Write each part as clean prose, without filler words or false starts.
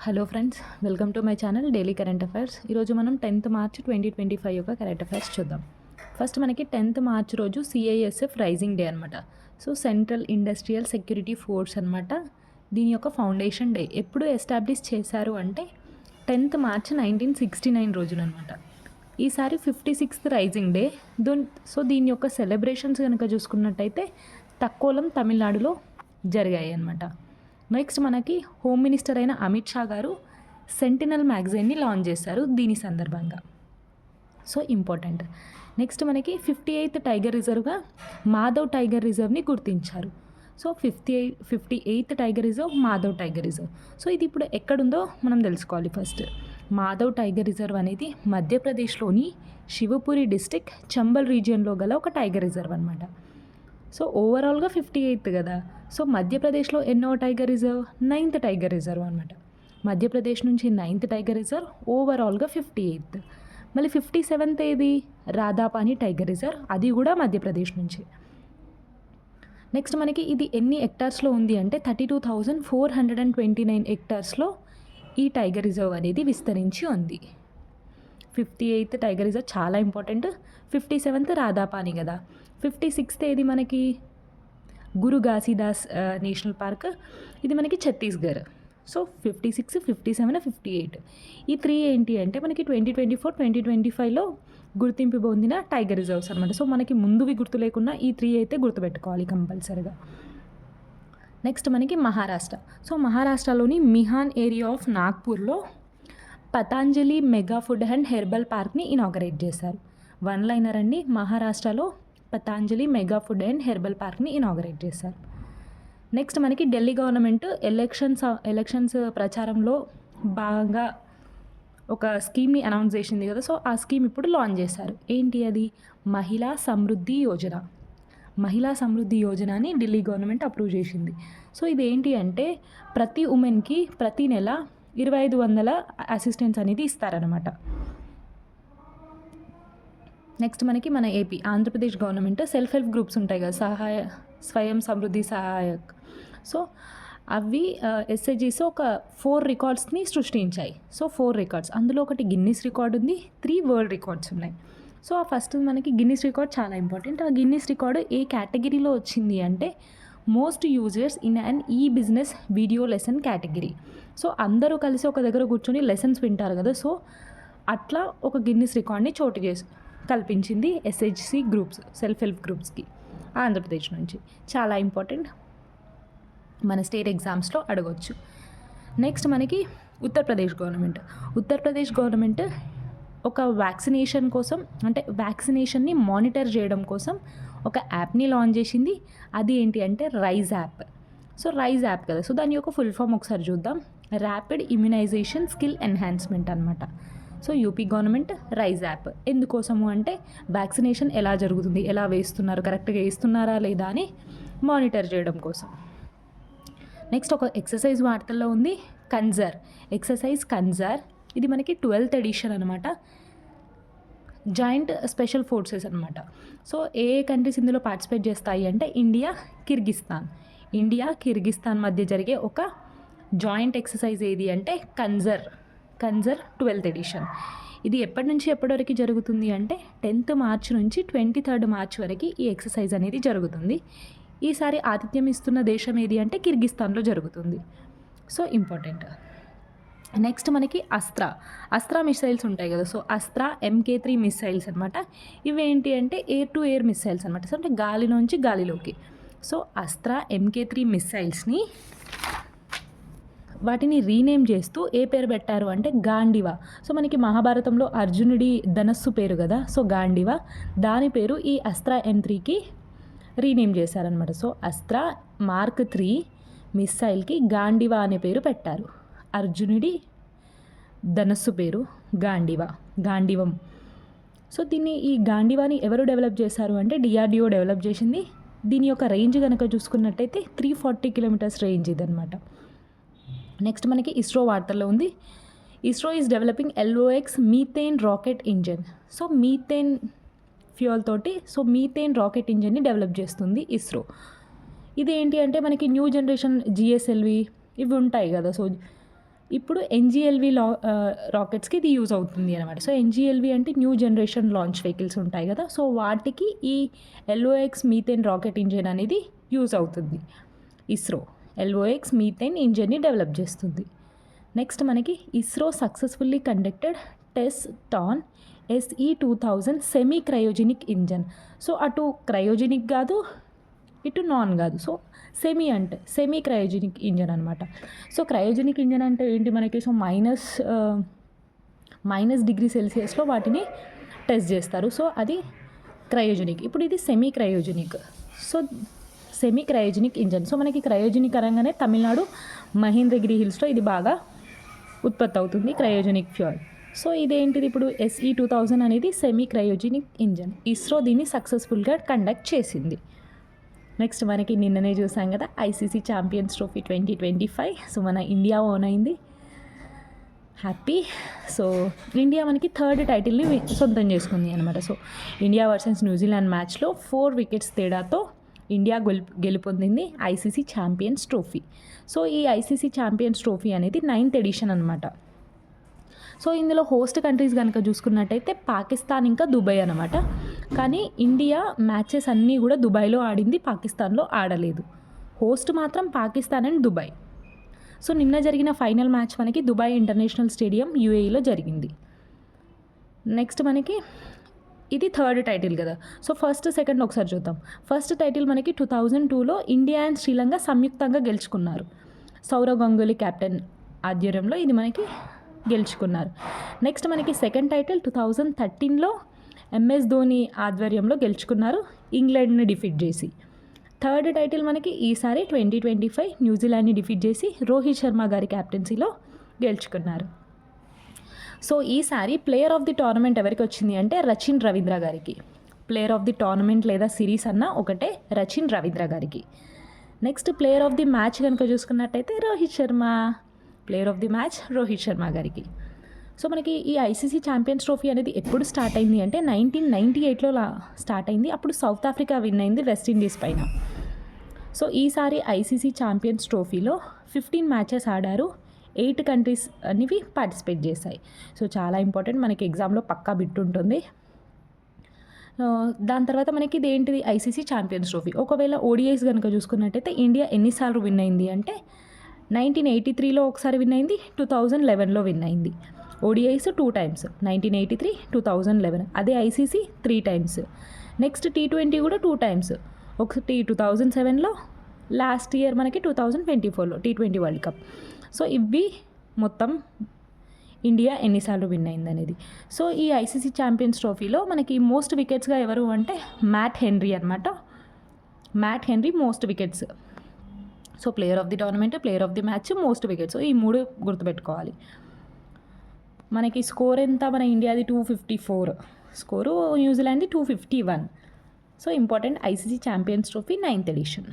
Hello friends, welcome to my channel daily current affairs. ఈరోజు మనం 10th March 2025 యొక్క current affairs చూద్దాం. First మనకి 10th మార్చ్ రోజు CISF రైజింగ్ డే అనమాట. So central industrial security force అనమాట. దీని యొక్క ఫౌండేషన్ డే ఎప్పుడు ఎస్టాబ్లిష్ చేశారు అంటే 10th మార్చ్ 1969 రోజున అనమాట. ఈసారి 56th రైజింగ్ డే. సో దీని యొక్క సెలబ్రేషన్స్ కనుక చూసుకున్నట్టయితే తక్కోలం తమిళనాడులో జరిగాయి అనమాట. నెక్స్ట్ మనకి హోమ్ మినిస్టర్ అయిన అమిత్ షా గారు సెంటినల్ మ్యాగజైన్ని లాంచ్ చేశారు దీని సందర్భంగా. So important. నెక్స్ట్ మనకి 58th టైగర్ రిజర్వ్గా మాధవ్ టైగర్ రిజర్వ్ని గుర్తించారు. So 58th tiger reserve Madhav tiger reserve. So ఇది ఇప్పుడు ఎక్కడుందో మనం తెలుసుకోవాలి. ఫస్ట్ మాధవ్ టైగర్ రిజర్వ్ అనేది మధ్యప్రదేశ్లోని శివపురి డిస్టిక్ చంబల్ రీజియన్లో గల ఒక టైగర్ రిజర్వ్ అనమాట. సో ఓవరాల్గా 58th కదా. సో మధ్యప్రదేశ్లో ఎన్నో tiger reserve? 9th tiger reserve అనమాట. మధ్యప్రదేశ్ నుంచి 9th టైగర్ రిజర్వ్, ఓవరాల్గా 58th. మళ్ళీ 57th ఏది? రాధాపాని టైగర్ రిజర్వ్, అది కూడా మధ్యప్రదేశ్ నుంచి. నెక్స్ట్ మనకి ఇది ఎన్ని హెక్టార్స్లో ఉంది అంటే 32,429 హెక్టార్స్లో ఈ టైగర్ రిజర్వ్ అనేది విస్తరించి ఉంది. 58th టైగర్ రిజర్వ్ చాలా ఇంపార్టెంట్. 57th రాధాపాని కదా. 56th ఏది మనకి? గురు ఘాసీదాస్ నేషనల్ పార్క్, ఇది మనకి ఛత్తీస్గఢ్. సో 56, 57, 58 ఈ 3 ఏంటి అంటే మనకి 2024, 2025లో గుర్తింపు పొందిన టైగర్ రిజర్వ్స్ అనమాట. సో మనకి ముందువి గుర్తు లేకున్నా ఈ 3 అయితే గుర్తుపెట్టుకోవాలి కంపల్సరీగా. నెక్స్ట్ మనకి మహారాష్ట్ర. సో మహారాష్ట్రలోని మిహాన్ ఏరియా ఆఫ్ నాగ్పూర్లో Patanjali mega food and herbal పార్క్ని ఇనాగరేట్ చేశారు. వన్ లైనర్ అండి. మహారాష్ట్రలో Patanjali mega food and herbal పార్క్ని ఇనాగరేట్ చేశారు. నెక్స్ట్ మనకి ఢిల్లీ గవర్నమెంట్ ఎలక్షన్స్ ప్రచారంలో భాగంగా ఒక స్కీమ్ని అనౌన్స్ చేసింది కదా. సో ఆ స్కీమ్ ఇప్పుడు లాంచ్ చేశారు. ఏంటి అది? మహిళా సమృద్ధి యోజన. మహిళా సమృద్ధి యోజనని ఢిల్లీ గవర్నమెంట్ అప్రూవ్ చేసింది. సో ఇది ఏంటి అంటే ప్రతి ఉమెన్కి ప్రతి నెల 2,500 అసిస్టెన్స్ అనేది ఇస్తారనమాట. నెక్స్ట్ మనకి మన AP Andhra Pradesh government self help groups ఉంటాయి కదా, స్వయం సమృద్ధి సహాయక్. సో అవి ఎస్ఐజీస్ ఒక 4 రికార్డ్స్ని సృష్టించాయి. సో 4 రికార్డ్స్, అందులో ఒకటి గిన్నిస్ రికార్డ్ ఉంది, 3 వరల్డ్ రికార్డ్స్ ఉన్నాయి. సో ఆ ఫస్ట్ మనకి గిన్నిస్ రికార్డ్ చాలా ఇంపార్టెంట్. ఆ గిన్నిస్ రికార్డు ఏ కేటగిరీలో వచ్చింది అంటే మోస్ట్ యూజర్స్ ఇన్ అండ్ ఈ business video lesson category. So అందరూ కలిసి ఒక దగ్గర కూర్చొని లెసన్స్ వింటారు కదా. సో అట్లా ఒక గిన్నిస్ రికార్డ్ని కల్పించింది ఎస్హెచ్సి గ్రూప్స్, సెల్ఫ్ హెల్ప్ గ్రూప్స్కి ఆంధ్రప్రదేశ్ నుంచి. చాలా ఇంపార్టెంట్, మన స్టేట్ ఎగ్జామ్స్లో అడగవచ్చు. నెక్స్ట్ మనకి ఉత్తరప్రదేశ్ గవర్నమెంట్ ఒక వ్యాక్సినేషన్ కోసం, అంటే వ్యాక్సినేషన్ని మానిటర్ చేయడం కోసం ఒక యాప్ని లాంచ్ చేసింది. అది ఏంటి అంటే rise app. So rise app కదా. సో దాని యొక్క ఫుల్ ఫామ్ ఒకసారి చూద్దాం. ర్యాపిడ్ ఇమ్యునైజేషన్ స్కిల్ ఎన్హాన్స్మెంట్ అనమాట. So UP government rise app ఎందుకోసము అంటే వ్యాక్సినేషన్ ఎలా జరుగుతుంది, ఎలా వేస్తున్నారు, కరెక్ట్గా వేస్తున్నారా లేదా అని మానిటర్ చేయడం కోసం. నెక్స్ట్ ఒక ఎక్సర్సైజ్ వార్తల్లో ఉంది, ఎక్సర్సైజ్ కన్జర్. ఇది మనకి 12th ఎడిషన్ అనమాట. జాయింట్ స్పెషల్ ఫోర్సెస్ అనమాట. సో ఏ కంట్రీస్ ఇందులో పార్టిసిపేట్ చేస్తాయి అంటే ఇండియా, కిర్గిస్తాన్ మధ్య జరిగే ఒక జాయింట్ ఎక్సర్సైజ్ ఏది అంటే కన్జర్ 12th ఎడిషన్. ఇది ఎప్పటి నుంచి ఎప్పటి వరకు జరుగుతుంది అంటే 10th మార్చ్ నుంచి 23rd మార్చ్ వరకు ఈ ఎక్సర్సైజ్ అనేది జరుగుతుంది. ఈసారి ఆతిథ్యం ఇస్తున్న దేశం ఏది అంటే కిర్గిస్తాన్లో జరుగుతుంది. So important. నెక్స్ట్ మనకి అస్త్రా మిసైల్స్ ఉంటాయి కదా. సో అస్త్రా MK3 మిసైల్స్ అనమాట. ఇవేంటి అంటే ఎయిర్ టు ఎయిర్ మిసైల్స్ అనమాట. సో అంటే గాలి నుంచి గాలిలోకి. సో అస్త్రా MK3 మిసైల్స్ని వాటిని రీనేమ్ చేస్తూ ఏ పేరు పెట్టారు అంటే గాండివా. సో మనకి మహాభారతంలో అర్జునుడి ధనస్సు పేరు కదా. సో గాండివా, దాని పేరు ఈ అస్త్రా M3కి రీనేమ్ చేశారనమాట. సో అస్త్రా మార్క్ 3 మిసైల్కి గాండివా అనే పేరు పెట్టారు. అర్జునుడి ధనస్సు పేరు గాండివం. సో ఈ గాండివాని ఎవరు డెవలప్ చేశారు అంటే DRDO డెవలప్ చేసింది. దీని యొక్క రేంజ్ కనుక చూసుకున్నట్టయితే 340 కిలోమీటర్స్ రేంజ్ ఇదనమాట. నెక్స్ట్ మనకి ఇస్రో వార్తల్లో ఉంది. ISRO is developing LOX methane rocket engine. So methane fuel తోటి మీథేన్ రాకెట్ ఇంజన్ని డెవలప్ చేస్తుంది ఇస్రో. ఇది ఏంటి అంటే మనకి న్యూ జనరేషన్ GSLV ఇవి ఉంటాయి కదా. సో ఇప్పుడు ఎన్జిఎల్వి రాకెట్స్కి ఇది యూజ్ అవుతుంది అనమాట. సో ఎన్జిఎల్వి అంటే న్యూ జనరేషన్ లాంచ్ వెహికల్స్ ఉంటాయి కదా, సో వాటికి ఈ ఎల్ఓఎక్స్ మీథేన్ రాకెట్ ఇంజిన్ అనేది యూజ్ అవుతుంది. ఇస్రో ఎల్ఓఎక్స్ మీథేన్ ఇంజిన్ని డెవలప్ చేస్తుంది. నెక్స్ట్ మనకి ISRO successfully conducted test on SE-2000 semi cryogenic engine. So అటు క్రయోజెనిక్ కాదు, ఇటు నాన్ కాదు, సో సెమీ క్రయోజెనిక్ ఇంజన్ అనమాట. సో క్రయోజెనిక్ ఇంజన్ అంటే ఏంటి మనకి, సో మైనస్ డిగ్రీ సెల్సియస్లో వాటిని టెస్ట్ చేస్తారు. సో అది క్రయోజెనిక్. ఇప్పుడు ఇది semi cryogenic. So semi cryogenic engine. So మనకి క్రయోజెనిక్ అనగానే తమిళనాడు మహేంద్రగిరి హిల్స్లో ఇది బాగా ఉత్పత్తి అవుతుంది క్రయోజెనిక్ ఫ్యూయల్. సో ఇదేంటిది ఇప్పుడు SE-2000 అనేది సెమీ క్రయోజెనిక్ ఇంజన్. ఇస్రో దీన్ని సక్సెస్ఫుల్గా కండక్ట్ చేసింది. నెక్స్ట్ మనకి నిన్ననే చూసాం కదా ICC ఛాంపియన్స్ ట్రోఫీ 2025. సో మన ఇండియా ఓన్ అయింది, హ్యాపీ. సో ఇండియా మనకి థర్డ్ టైటిల్ని సొంతం చేసుకుంది అనమాట. సో ఇండియా వర్సెస్ న్యూజిలాండ్ మ్యాచ్లో 4 వికెట్స్ తేడాతో ఇండియా గెలుపొందింది ICC ఛాంపియన్స్ ట్రోఫీ. సో ఈ ICC ఛాంపియన్స్ ట్రోఫీ అనేది 9th ఎడిషన్ అనమాట. సో ఇందులో హోస్ట్ కంట్రీస్ కనుక చూసుకున్నట్టయితే పాకిస్తాన్ ఇంకా దుబాయ్ అనమాట. కానీ ఇండియా మ్యాచెస్ అన్నీ కూడా దుబాయ్లో ఆడింది, పాకిస్తాన్లో ఆడలేదు. హోస్ట్ మాత్రం పాకిస్తాన్ అండ్ దుబాయ్. సో నిన్న జరిగిన ఫైనల్ మ్యాచ్ మనకి దుబాయ్ ఇంటర్నేషనల్ స్టేడియం UAEలో జరిగింది. నెక్స్ట్ మనకి ఇది థర్డ్ టైటిల్ కదా. సో ఫస్ట్ సెకండ్ ఒకసారి చూద్దాం. ఫస్ట్ టైటిల్ మనకి 2002లో ఇండియా అండ్ శ్రీలంక సంయుక్తంగా గెలుచుకున్నారు. సౌరవ్ గంగూలీ కెప్టెన్ ఆధ్వర్యంలో ఇది మనకి గెలుచుకున్నారు. నెక్స్ట్ మనకి సెకండ్ టైటిల్ 2013లో MS ధోని ఆధ్వర్యంలో గెలుచుకున్నారు, ఇంగ్లాండ్ని డిఫీట్ చేసి. థర్డ్ టైటిల్ మనకి ఈసారి 2025 న్యూజిలాండ్ని డిఫీట్ చేసి రోహిత్ శర్మ గారి క్యాప్టెన్సీలో గెలుచుకున్నారు. సో ఈసారి ప్లేయర్ ఆఫ్ ది టోర్నమెంట్ ఎవరికి వచ్చింది అంటే రచిన్ రవీంద్ర గారికి. ప్లేయర్ ఆఫ్ ది టోర్నమెంట్ లేదా సిరీస్ అన్న ఒకటే, రచిన్ రవీంద్ర గారికి. Next player of the match కనుక చూసుకున్నట్టయితే Rohit Sharma. Player of the match Rohit Sharma గారికి. సో మనకి ఈ ICC ఛాంపియన్స్ ట్రోఫీ అనేది ఎప్పుడు స్టార్ట్ అయింది అంటే 1998లో స్టార్ట్ అయింది. అప్పుడు సౌత్ ఆఫ్రికా విన్ అయింది వెస్టిండీస్ పైన. సో ఈసారి ICC ఛాంపియన్స్ ట్రోఫీలో 15 మ్యాచెస్ ఆడారు, 8 కంట్రీస్ అనేవి పార్టిసిపేట్ చేశాయి. సో చాలా ఇంపార్టెంట్, మనకి ఎగ్జామ్లో పక్కా బిట్ ఉంటుంది. దాని తర్వాత మనకి ఇది ఏంటిది ICC ఛాంపియన్స్ ట్రోఫీ. ఒకవేళ ODIs కనుక చూసుకున్నట్టయితే ఇండియా ఎన్నిసార్లు విన్ అయింది అంటే 1983లో ఒకసారి విన్ అయింది, 2011లో విన్ అయింది. ODIs 2 times, 1983, 2011. అదే ICC 3 times. నెక్స్ట్ T20 కూడా 2 times. ఒకటి 2007లో, లాస్ట్ ఇయర్ మనకి 2024లో T20 వరల్డ్ కప్. సో ఇవి మొత్తం ఇండియా ఎన్నిసార్లు విన్ అయింది అనేది. సో ఈ ICC ఛాంపియన్స్ ట్రోఫీలో మనకి మోస్ట్ వికెట్స్గా ఎవరు అంటే మ్యాట్ హెన్రీ అనమాట. Matt Henry most wickets. So player of the tournament, player of the match, most wickets, ఈ 3 గుర్తుపెట్టుకోవాలి. మనకి స్కోర్ ఎంత, మన ఇండియాది 254 స్కోరు, న్యూజిలాండ్ది 251. So important ICC champions trophy 9th edition.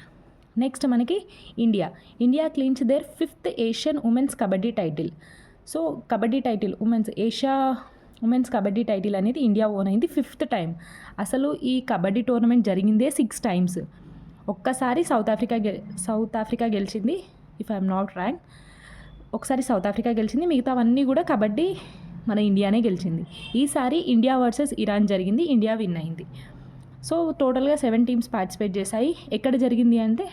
Next మనకి India clinches their 5th Asian women's kabaddi title. So kabaddi title Asia women's kabaddi title అనేది India won అయింది 5th టైం. అసలు ఈ కబడ్డీ టోర్నమెంట్ జరిగిందే 6 times. ఒక్కసారి సౌత్ ఆఫ్రికా గెలిచింది, ఇఫ్ ఐఎమ్ నాట్ రాంగ్. ఒకసారి south Africa గెలిచింది, మిగతావన్నీ కూడా కబడ్డీ మన ఇండియానే గెలిచింది. ఈసారి ఇండియా వర్సెస్ ఇరాన్ జరిగింది, ఇండియా విన్ అయింది. సో టోటల్గా 7 teams పార్టిసిపేట్ చేశాయి. ఎక్కడ జరిగింది అంటే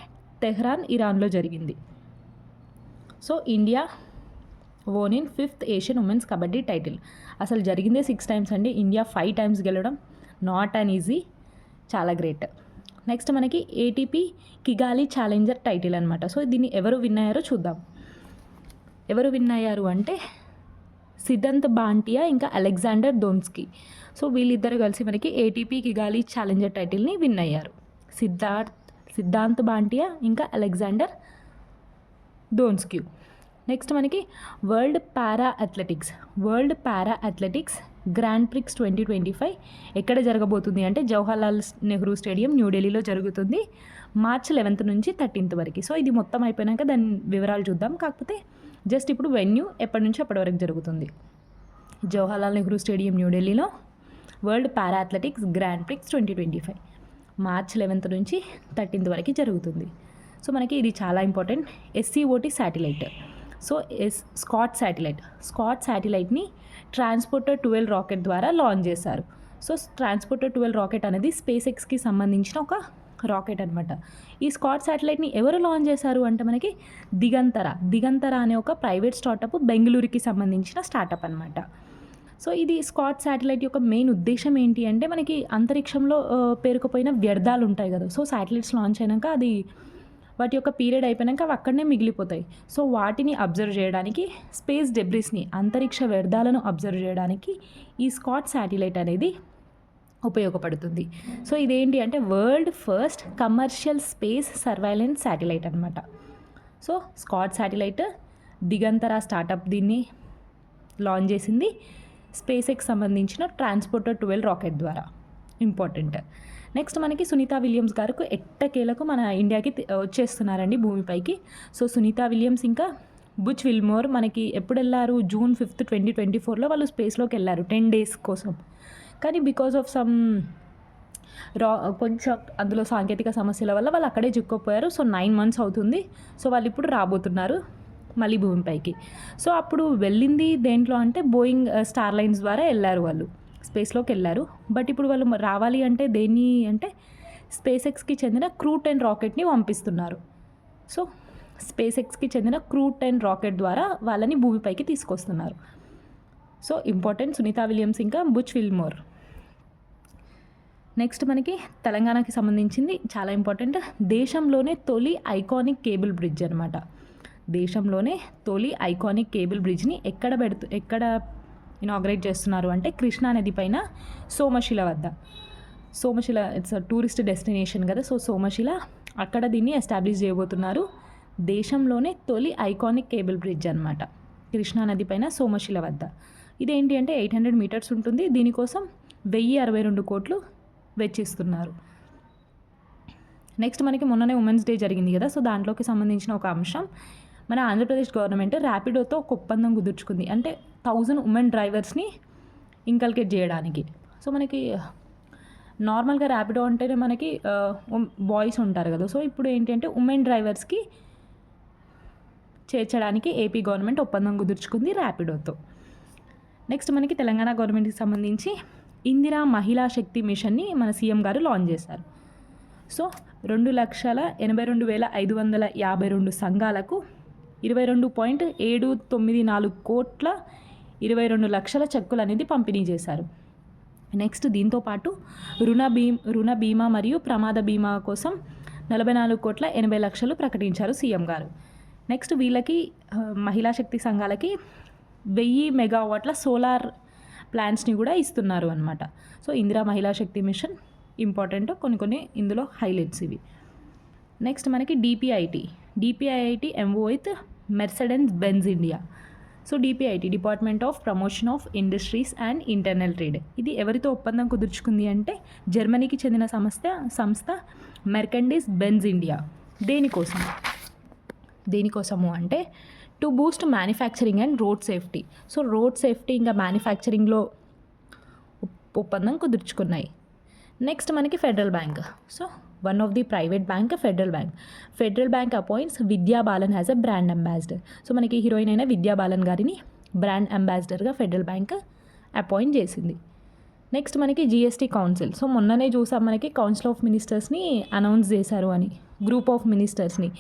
తెహ్రాన్, ఇరాన్లో జరిగింది. So India own in 5th Asian women's kabaddi title. అసలు జరిగిందే 6 times అండి, ఇండియా 5 times గెలవడం నాట్ అన్ ఈజీ, చాలా గ్రేట్. నెక్స్ట్ మనకి ATP కిగాలి ఛాలెంజర్ టైటిల్ అనమాట. సో దీన్ని ఎవరు విన్ అయ్యారో చూద్దాం. ఎవరు విన్ అయ్యారు అంటే సిద్ధాంత్ బాంటియా ఇంకా అలెగ్జాండర్ దోన్స్కీ. సో వీళ్ళిద్దరు కలిసి మనకి ATP కిగాలి ఛాలెంజర్ టైటిల్ని విన్ అయ్యారు. సిద్ధాంత్ బాంటియా ఇంకా అలెగ్జాండర్ దోన్స్కీ. నెక్స్ట్ మనకి వరల్డ్ పారా అథ్లెటిక్స్ గ్రాండ్ ప్రిక్స్ 2025 ఎక్కడ జరగబోతుంది అంటే జవహర్లాల్ నెహ్రూ స్టేడియం న్యూఢిల్లీలో జరుగుతుంది, March 11th నుంచి 13th వరకు. సో ఇది మొత్తం అయిపోయినాక దాని వివరాలు చూద్దాం. కాకపోతే జస్ట్ ఇప్పుడు వెన్యూ ఎప్పటి నుంచి అప్పటి వరకు జరుగుతుంది. జవహర్లాల్ నెహ్రూ స్టేడియం న్యూఢిల్లీలో వరల్డ్ పారా athletics grand prix 2025 March 11th నుంచి 13th వరకు జరుగుతుంది. సో మనకి ఇది చాలా important, SCOT satellite. So SCOT శాటిలైట్ని ట్రాన్స్పోర్టర్ 12 రాకెట్ ద్వారా లాంచ్ చేశారు. సో ట్రాన్స్పోర్టర్ 12 రాకెట్ అనేది స్పేస్ ఎక్స్కి సంబంధించిన ఒక రాకెట్ అనమాట. ఈ స్కాట్ శాటిలైట్ని ఎవరు లాంచ్ చేశారు అంటే మనకి దిగంతర అనే ఒక ప్రైవేట్ స్టార్టప్ బెంగళూరుకి సంబంధించిన స్టార్టప్ అనమాట. సో ఇది స్కాట్ శాటిలైట్ యొక్క మెయిన్ ఉద్దేశం ఏంటి అంటే మనకి అంతరిక్షంలో పేరుకుపోయిన వ్యర్థాలు ఉంటాయి కదా. సో శాటిలైట్స్ లాంచ్ అయినాక అది వాటి యొక్క పీరియడ్ అయిపోయాక అవి అక్కడనే మిగిలిపోతాయి. సో వాటిని అబ్జర్వ్ చేయడానికి, స్పేస్ డెబ్రిస్ని, అంతరిక్ష వ్యర్థాలను అబ్జర్వ్ చేయడానికి ఈ స్కాట్ శాటిలైట్ అనేది ఉపయోగపడుతుంది. సో ఇదేంటి అంటే world first commercial space surveillance satellite అనమాట. సో స్కాట్ శాటిలైట్ దిగంతర స్టార్టప్ దీన్ని లాంచ్ చేసింది స్పేస్ ఎక్స్ సంబంధించిన ట్రాన్స్పోర్టర్ 12 రాకెట్ ద్వారా. ఇంపార్టెంట్. నెక్స్ట్ మనకి సునీతా విలియమ్స్ గారు ఎట్టకేలకు మన ఇండియాకి వచ్చేస్తున్నారండి భూమిపైకి. సో సునీతా విలియమ్స్ ఇంకా బుచ్ విల్మోర్ మనకి ఎప్పుడు వెళ్ళారు, June 5, 2024లో వాళ్ళు స్పేస్లోకి వెళ్ళారు 10 days కోసం. కానీ బికాజ్ ఆఫ్ సమ్ కొంచెం అందులో సాంకేతిక సమస్యల వల్ల వాళ్ళు అక్కడే చిక్కుపోయారు. సో 9 months అవుతుంది. సో వాళ్ళు ఇప్పుడు రాబోతున్నారు మళ్ళీ భూమిపైకి. సో అప్పుడు వెళ్ళింది దేంట్లో అంటే బోయింగ్ స్టార్ లైన్స్ ద్వారా వెళ్ళారు, వాళ్ళు స్పేస్లోకి వెళ్ళారు. బట్ ఇప్పుడు వాళ్ళు రావాలి అంటే దేన్ని అంటే స్పేస్ ఎక్స్కి చెందిన క్రూ 10 రాకెట్ని పంపిస్తున్నారు. సో స్పేస్ ఎక్స్కి చెందిన క్రూ 10 రాకెట్ ద్వారా వాళ్ళని భూమిపైకి తీసుకొస్తున్నారు. సో ఇంపార్టెంట్ సునీతా విలియమ్స్ ఇంకా బుచ్ విల్మోర్. నెక్స్ట్ మనకి తెలంగాణకి సంబంధించింది చాలా ఇంపార్టెంట్. దేశంలోనే తొలి ఐకానిక్ కేబుల్ బ్రిడ్జ్ అనమాట. దేశంలోనే తొలి ఐకానిక్ కేబుల్ బ్రిడ్జ్ని ఎక్కడ ఇనాగ్రేట్ చేస్తున్నారు అంటే కృష్ణా నది పైన సోమశిల వద్ద. సోమశిల ఇట్స్ టూరిస్ట్ డెస్టినేషన్ కదా. సో సోమశిల అక్కడ దీన్ని ఎస్టాబ్లిష్ చేయబోతున్నారు. దేశంలోనే తొలి ఐకానిక్ కేబుల్ బ్రిడ్జ్ అనమాట కృష్ణా నది పైన సోమశిల వద్ద. ఇదేంటి అంటే 800 meters ఉంటుంది. దీనికోసం 1062 కోట్లు వెచ్చిస్తున్నారు. నెక్స్ట్ మనకి మొన్ననే ఉమెన్స్ డే జరిగింది కదా. సో దాంట్లోకి సంబంధించిన ఒక అంశం, మన ఆంధ్రప్రదేశ్ గవర్నమెంట్ ర్యాపిడోతో ఒక ఒప్పందం కుదుర్చుకుంది. అంటే 1000 ఉమెన్ డ్రైవర్స్ని ఇంకల్కేట్ చేయడానికి. సో మనకి నార్మల్గా ర్యాపిడో అంటేనే మనకి బాయ్స్ ఉంటారు కదా. సో ఇప్పుడు ఏంటంటే ఉమెన్ డ్రైవర్స్కి చేర్చడానికి ఏపీ గవర్నమెంట్ ఒప్పందం కుదుర్చుకుంది ర్యాపిడోతో. నెక్స్ట్ మనకి తెలంగాణ గవర్నమెంట్కి సంబంధించి ఇందిరా మహిళా శక్తి మిషన్ని మన సీఎం గారు లాంచ్ చేశారు. సో 2,82,552 సంఘాలకు 22.794 కోట్ల 22 లక్షల చెక్కులు అనేది పంపిణీ చేశారు. నెక్స్ట్ దీంతోపాటు రుణ బీమా మరియు ప్రమాద బీమా కోసం 44 కోట్ల 80 లక్షలు ప్రకటించారు సీఎం గారు. నెక్స్ట్ వీళ్ళకి మహిళా శక్తి సంఘాలకి 1000 మెగావాట్ల సోలార్ ప్లాంట్స్ని కూడా ఇస్తున్నారు అనమాట. సో ఇందిరా మహిళా శక్తి మిషన్ ఇంపార్టెంట్, కొన్ని ఇందులో హైలైట్స్ ఇవి. నెక్స్ట్ మనకి DPIIT MoU with Mercedes Benz India. So DPIIT department of promotion of industries and internal trade, ఇది ఎవరితో ఒప్పందం కుదుర్చుకుంది అంటే జర్మనీకి చెందిన సంస్థ మెర్కండీస్ బెంజ్ ఇండియా. దేనికోసము అంటే to boost manufacturing and road safety. So road safety ఇంకా మ్యానుఫ్యాక్చరింగ్లో ఒప్పందం కుదుర్చుకున్నాయి. నెక్స్ట్ మనకి Federal Bank. So one of the private bank Federal Bank appoints Vidya Balan as a brand ambassador. So మనకి హీరోయిన్ అయిన విద్యా బాలన్ గారిని బ్రాండ్ అంబాసిడర్గా ఫెడరల్ బ్యాంక్ అపాయింట్ చేసింది. నెక్స్ట్ మనకి జిఎస్టీ కౌన్సిల్. సో మొన్ననే చూసాం మనకి కౌన్సిల్ ఆఫ్ మినిస్టర్స్ని అనౌన్స్ చేశారు అని, గ్రూప్ ఆఫ్ మినిస్టర్స్ని.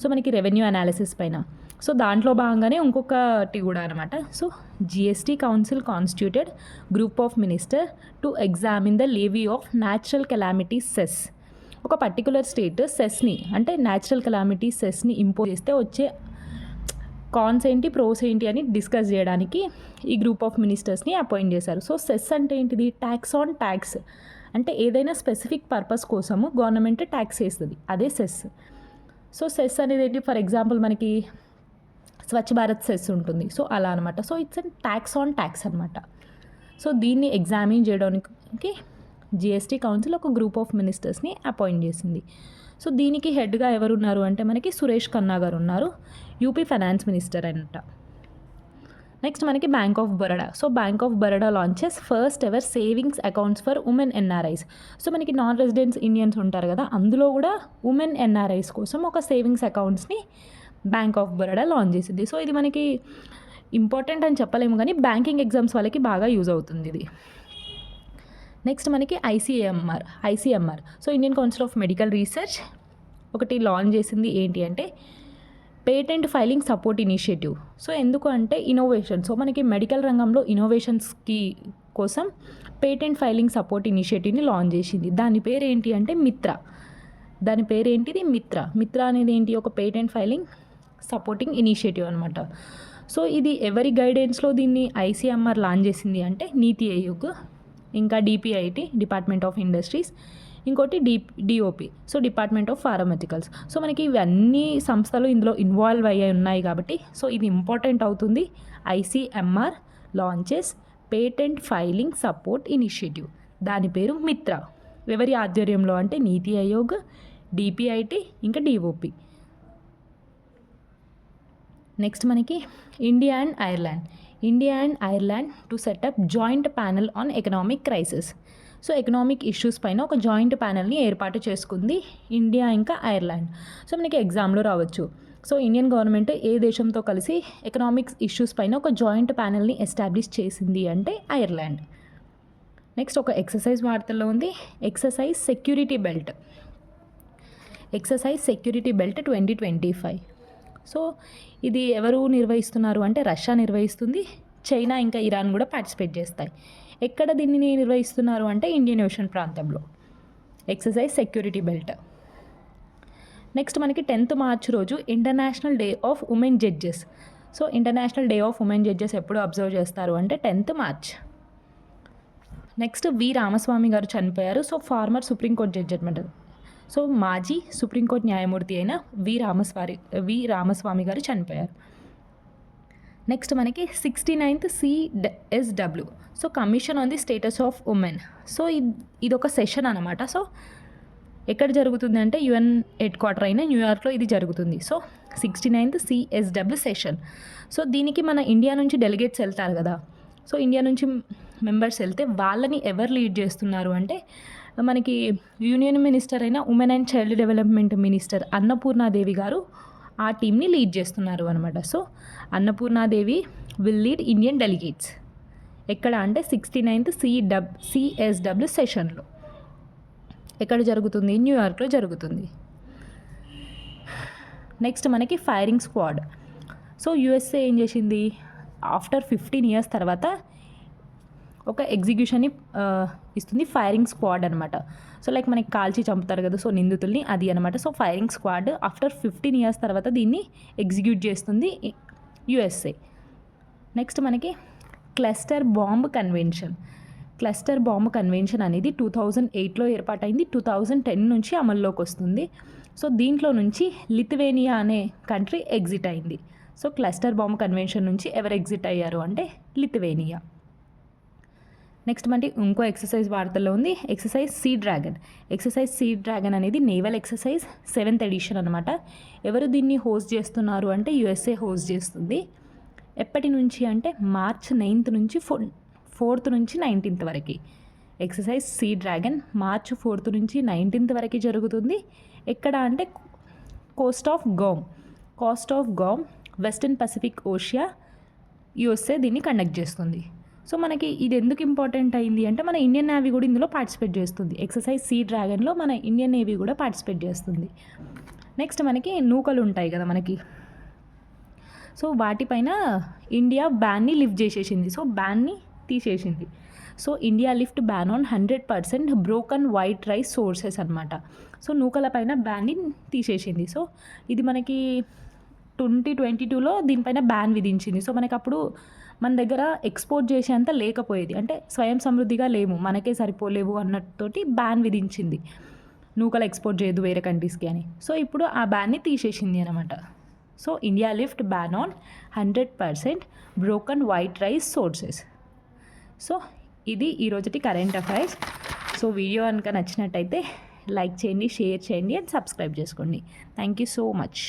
సో మనకి రెవెన్యూ అనాలిసిస్ పైన. సో దాంట్లో భాగంగానే ఇంకొకటి కూడా అనమాట. So GST council constituted group of minister to examine the levy of natural calamities cess. ఒక పర్టికులర్ స్టేట్ సెస్ని అంటే న్యాచురల్ కెలామిటీస్ సెస్ని ఇంపోజ్ చేస్తే వచ్చే కాన్స్ ఏంటి, ప్రోస్ ఏంటి అని డిస్కస్ చేయడానికి ఈ గ్రూప్ ఆఫ్ మినిస్టర్స్ని అపాయింట్ చేశారు. సో సెస్ అంటే ఏంటిది? Tax on tax. అంటే ఏదైనా స్పెసిఫిక్ పర్పస్ కోసము గవర్నమెంట్ ట్యాక్స్ వేస్తుంది, అదే సెస్. సో సెస్ అనేది ఏంటి? ఫర్ ఎగ్జాంపుల్ మనకి స్వచ్ఛ భారత్ సెస్ ఉంటుంది. సో అలా అనమాట. So it's an tax on tax అనమాట. సో దీన్ని ఎగ్జామిన్ చేయడానికి జిఎస్టీ కౌన్సిల్ ఒక గ్రూప్ ఆఫ్ మినిస్టర్స్ని అపాయింట్ చేసింది. సో దీనికి హెడ్గా ఎవరున్నారు అంటే మనకి సురేష్ ఖన్నా గారు ఉన్నారు, యూపీ ఫైనాన్స్ మినిస్టర్ అంట. నెక్స్ట్ మనకి bank of Baroda. So bank of Baroda launches first ever savings accounts for women NRIs. So మనకి నాన్ రెసిడెంట్స్ ఇండియన్స్ ఉంటారు కదా, అందులో కూడా ఉమెన్ ఎన్ఆర్ఐస్ కోసం ఒక సేవింగ్స్ అకౌంట్స్ని బ్యాంక్ ఆఫ్ బరోడా లాంచ్ చేసింది. సో ఇది మనకి ఇంపార్టెంట్ అని చెప్పలేము కానీ బ్యాంకింగ్ ఎగ్జామ్స్ వాళ్ళకి బాగా యూజ్ అవుతుంది ఇది. నెక్స్ట్ మనకి ICMR so Indian council of medical research ఒకటి లాంచ్ చేసింది. ఏంటి అంటే patent filing support initiative. So ఎందుకు అంటే ఇన్నోవేషన్, సో మనకి మెడికల్ రంగంలో ఇన్నోవేషన్స్కి కోసం పేటెంట్ ఫైలింగ్ సపోర్ట్ ఇనిషియేటివ్ని లాంచ్ చేసింది. దాని పేరు ఏంటి అంటే దాని పేరు ఏంటిది మిత్ర అనేది ఏంటి, ఒక పేటెంట్ ఫైలింగ్ సపోర్టింగ్ ఇనిషియేటివ్ అనమాట. సో ఇది ఎవరి గైడెన్స్లో దీన్ని ఐసీఎంఆర్ లాంచ్ చేసింది అంటే నీతి ఆయోగ్, ఇంకా డిపిఐటి డిపార్ట్మెంట్ ఆఫ్ ఇండస్ట్రీస్, ఇంకోటి DOP so department of pharmaceuticals. So మనకి ఇవన్నీ సంస్థలు ఇందులో ఇన్వాల్వ్ అయ్యాయి ఉన్నాయి కాబట్టి సో ఇది ఇంపార్టెంట్ అవుతుంది. ICMR launches patent filing support initiative, దాని పేరు మిత్ర. ఎవరి ఆధ్వర్యంలో అంటే నీతి ఆయోగ్, డిపిఐటి, ఇంకా డిఓపి. నెక్స్ట్ మనకి India and Ireland to set up joint panel on economic crisis. So economic issues పైన ఒక జాయింట్ ప్యానెల్ని ఏర్పాటు చేసుకుంది ఇండియా ఇంకా ఐర్లాండ్. సో మనకి ఎగ్జామ్లో రావచ్చు. సో ఇండియన్ గవర్నమెంట్ ఏ దేశంతో కలిసి ఎకనామిక్స్ ఇష్యూస్ పైన ఒక జాయింట్ ప్యానెల్ని ఎస్టాబ్లిష్ చేసింది అంటే ఐర్లాండ్. నెక్స్ట్ ఒక ఎక్సర్సైజ్ వార్తల్లో ఉంది, ఎక్సర్సైజ్ సెక్యూరిటీ బెల్ట్ 2025. సో ఇది ఎవరు నిర్వహిస్తున్నారు అంటే రష్యా నిర్వహిస్తుంది, చైనా ఇంకా ఇరాన్ కూడా పార్టిసిపేట్ చేస్తాయి. ఎక్కడ దీన్ని నిర్వహిస్తున్నారు అంటే ఇండియన్ ఓషన్ ప్రాంతంలో, ఎక్సర్సైజ్ సెక్యూరిటీ బెల్ట్. నెక్స్ట్ మనకి 10th మార్చ్ రోజు international day of women judges. So international day of women judges ఎప్పుడు అబ్జర్వ్ చేస్తారు అంటే 10th మార్చ్. నెక్స్ట్ వి రామస్వామి గారు చనిపోయారు. సో ఫార్మర్ సుప్రీంకోర్టు జడ్జి అనమాట. సో మాజీ సుప్రీంకోర్టు న్యాయమూర్తి అయిన వి రామస్వామి గారు చనిపోయారు. నెక్స్ట్ మనకి 69th CSW so commission on the status of women. So ఇదొక సెషన్ అనమాట. సో ఎక్కడ జరుగుతుంది అంటే యుఎన్ హెడ్ క్వార్టర్ అయిన న్యూయార్క్లో ఇది జరుగుతుంది. So 69th CSW session. So దీనికి మన ఇండియా నుంచి డెలిగేట్స్ వెళ్తారు కదా. సో ఇండియా నుంచి మెంబర్స్ వెళ్తే వాళ్ళని ఎవరు లీడ్ చేస్తున్నారు అంటే మనకి యూనియన్ మినిస్టర్ అయిన women and child development minister Annapurna Devi గారు ఆ టీమ్ని లీడ్ చేస్తున్నారు అనమాట. So Annapurna Devi will lead Indian delegates. ఎక్కడ అంటే 69th CSW సెషన్లో. ఎక్కడ జరుగుతుంది? న్యూయార్క్లో జరుగుతుంది. నెక్స్ట్ మనకి ఫైరింగ్ స్క్వాడ్. సో యుఎస్ఏ ఏం చేసింది, ఆఫ్టర్ 15 years తర్వాత ఒక ఎగ్జిక్యూషన్ని ఇస్తుంది, ఫైరింగ్ స్క్వాడ్ అనమాట. సో లైక్ మనకి కాల్చి చంపుతారు కదా, సో నిందితుల్ని, అది అనమాట. So firing squad after 15 years తర్వాత దీన్ని ఎగ్జిక్యూట్ చేస్తుంది యుఎస్ఏ. నెక్స్ట్ మనకి క్లస్టర్ బాంబ్ కన్వెన్షన్ అనేది 2008లో ఏర్పాటైంది, 2010 నుంచి అమల్లోకి వస్తుంది. సో దీంట్లో నుంచి లిథువేనియా అనే కంట్రీ ఎగ్జిట్ అయింది. సో క్లస్టర్ బాంబ్ కన్వెన్షన్ నుంచి ఎవరు ఎగ్జిట్ అయ్యారు అంటే లిథువేనియా. నెక్స్ట్ మనకి ఇంకో ఎక్సర్సైజ్ వార్తల్లో ఉంది, ఎక్సర్సైజ్ సీ డ్రాగన్ అనేది నేవల్ ఎక్సర్సైజ్ 7th edition అనమాట. ఎవరు దీన్ని హోస్ట్ చేస్తున్నారు అంటే యుఎస్ఏ హోస్ట్ చేస్తుంది. ఎప్పటి నుంచి అంటే March 9th నుంచి 4th నుంచి 19th వరకు. Exercise see dragon March 4th నుంచి 19th వరకు జరుగుతుంది. ఎక్కడ అంటే coast of Guam western pacific ocean, USA దీన్ని కండక్ట్ చేస్తుంది. సో మనకి ఇది ఎందుకు ఇంపార్టెంట్ అయింది అంటే మన ఇండియన్ నేవీ కూడా ఇందులో పార్టిసిపేట్ చేస్తుంది. ఎక్సర్సైజ్ సీ డ్రాగన్లో మన ఇండియన్ నేవీ కూడా పార్టిసిపేట్ చేస్తుంది. నెక్స్ట్ మనకి నూకలు ఉంటాయి కదా మనకి, సో వాటిపైన ఇండియా బ్యాన్ని లిఫ్ట్ చేసేసింది. సో బ్యాన్ని తీసేసింది. So India lift ban on 100% broken white rice sources అనమాట. సో నూకల పైన బ్యాన్ని తీసేసింది. సో ఇది మనకి 2022లో దీనిపైన బ్యాన్ విధించింది. సో మనకి అప్పుడు మన దగ్గర ఎక్స్పోర్ట్ చేసేంత లేకపోయేది, అంటే స్వయం సమృద్ధిగా లేము, మనకే సరిపోలేవు అన్నట్టుతోటి బ్యాన్ విధించింది, నూకలు ఎక్స్పోర్ట్ చేయదు వేరే కంట్రీస్కి అని. సో ఇప్పుడు ఆ బ్యాన్ని తీసేసింది అనమాట. So India lift ban on 100% broken white rice sources. So ఇది ఈరోజుటి కరెంట్ అఫైర్స్. సో వీడియో కనుక నచ్చినట్టయితే లైక్ చేయండి, షేర్ చేయండి అండ్ సబ్స్క్రైబ్ చేసుకోండి. Thank you so much.